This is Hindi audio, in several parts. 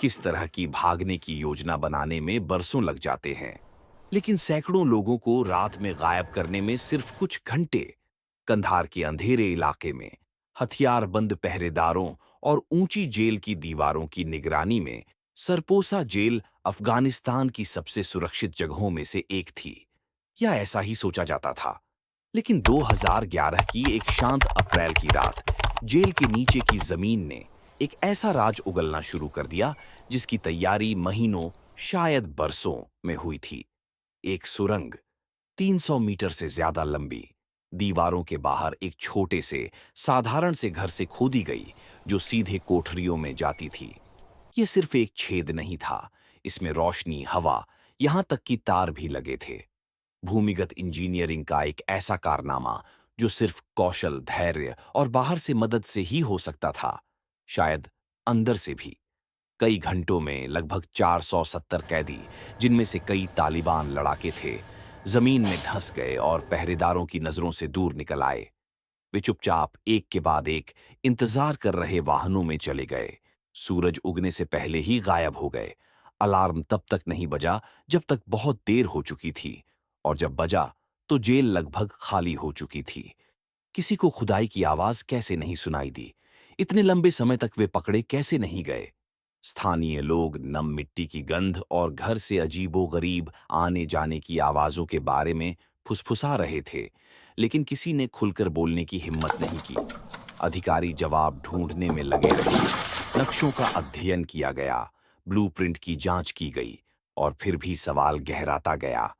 किस तरह की भागने की योजना बनाने में बरसों लग जाते हैं, लेकिन सैकड़ों लोगों को रात में गायब करने में सिर्फ कुछ घंटे। कंधार के अंधेरे इलाके में हथियारबंद पहरेदारों और ऊंची जेल की दीवारों की निगरानी में सरपोसा जेल अफगानिस्तान की सबसे सुरक्षित जगहों में से एक थी, या ऐसा ही सोचा जाता था। लेकिन 2011 की एक शांत अप्रैल की रात जेल के नीचे की जमीन ने एक ऐसा राज उगलना शुरू कर दिया जिसकी तैयारी महीनों, शायद बरसों में हुई थी। एक सुरंग, 300 मीटर से ज्यादा लंबी, दीवारों के बाहर एक छोटे से साधारण से घर से खोदी गई, जो सीधे कोठरियों में जाती थी। यह सिर्फ एक छेद नहीं था, इसमें रोशनी, हवा, यहां तक कि तार भी लगे थे। भूमिगत इंजीनियरिंग का एक ऐसा कारनामा जो सिर्फ कौशल, धैर्य और बाहर से मदद से ही हो सकता था, शायद अंदर से भी। कई घंटों में लगभग 470 कैदी, जिनमें से कई तालिबान लड़ाके थे, जमीन में धंस गए और पहरेदारों की नजरों से दूर निकल आए। वे चुपचाप एक के बाद एक इंतजार कर रहे वाहनों में चले गए। सूरज उगने से पहले ही गायब हो गए। अलार्म तब तक नहीं बजा जब तक बहुत देर हो चुकी थी, और जब बजा तो जेल लगभग खाली हो चुकी थी। किसी को खुदाई की आवाज कैसे नहीं सुनाई दी? इतने लंबे समय तक वे पकड़े कैसे नहीं गए? स्थानीय लोग नम मिट्टी की गंध और घर से अजीबो-गरीब आने-जाने की आवाजों के बारे में फुसफुसा रहे थे, लेकिन किसी ने खुलकर बोलने की हिम्मत नहीं की। अधिकारी जवाब ढूंढने में लगे रहे। नक्शों का अध्ययन किया गया, ब्लूप्रिंट की जांच की गई, और फिर भी सवाल गहराता गया।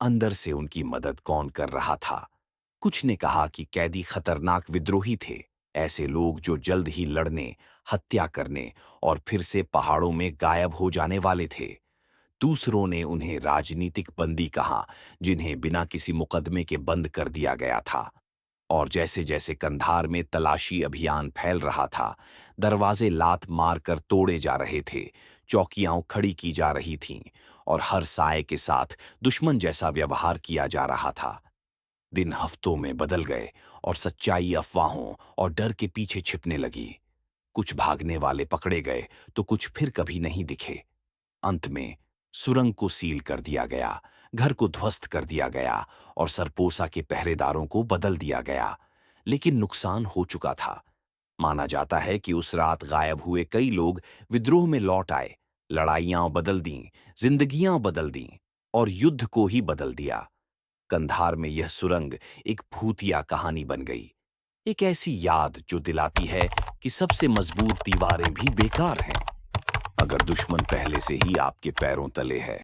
अंदर से उनकी मदद कौन कर रहा था? कुछ ने कहा कि कैदी खतरनाक विद्रोही थे, ऐसे लोग जो जल्द ही लड़ने, हत्या करने और फिर से पहाड़ों में गायब हो जाने वाले थे। दूसरों ने उन्हें राजनीतिक बंदी कहा, जिन्हें बिना किसी मुकदमे के बंद कर दिया गया था। और जैसे जैसे कंधार में तलाशी अभियान फैल रहा था, दरवाजे लात मारकर तोड़े जा रहे थे, चौकियां खड़ी की जा रही थीं, और हर साए के साथ दुश्मन जैसा व्यवहार किया जा रहा था। दिन हफ्तों में बदल गए, और सच्चाई अफवाहों और डर के पीछे छिपने लगी। कुछ भागने वाले पकड़े गए, तो कुछ फिर कभी नहीं दिखे। अंत में सुरंग को सील कर दिया गया, घर को ध्वस्त कर दिया गया, और सरपोसा के पहरेदारों को बदल दिया गया। लेकिन नुकसान हो चुका था। माना जाता है कि उस रात गायब हुए कई लोग विद्रोह में लौट आए, लड़ाइयां बदल दीं, जिंदगियां बदल दीं, और युद्ध को ही बदल दिया। कंधार में यह सुरंग एक भूतिया कहानी बन गई, एक ऐसी याद जो दिलाती है कि सबसे मजबूत दीवारें भी बेकार हैं, अगर दुश्मन पहले से ही आपके पैरों तले है।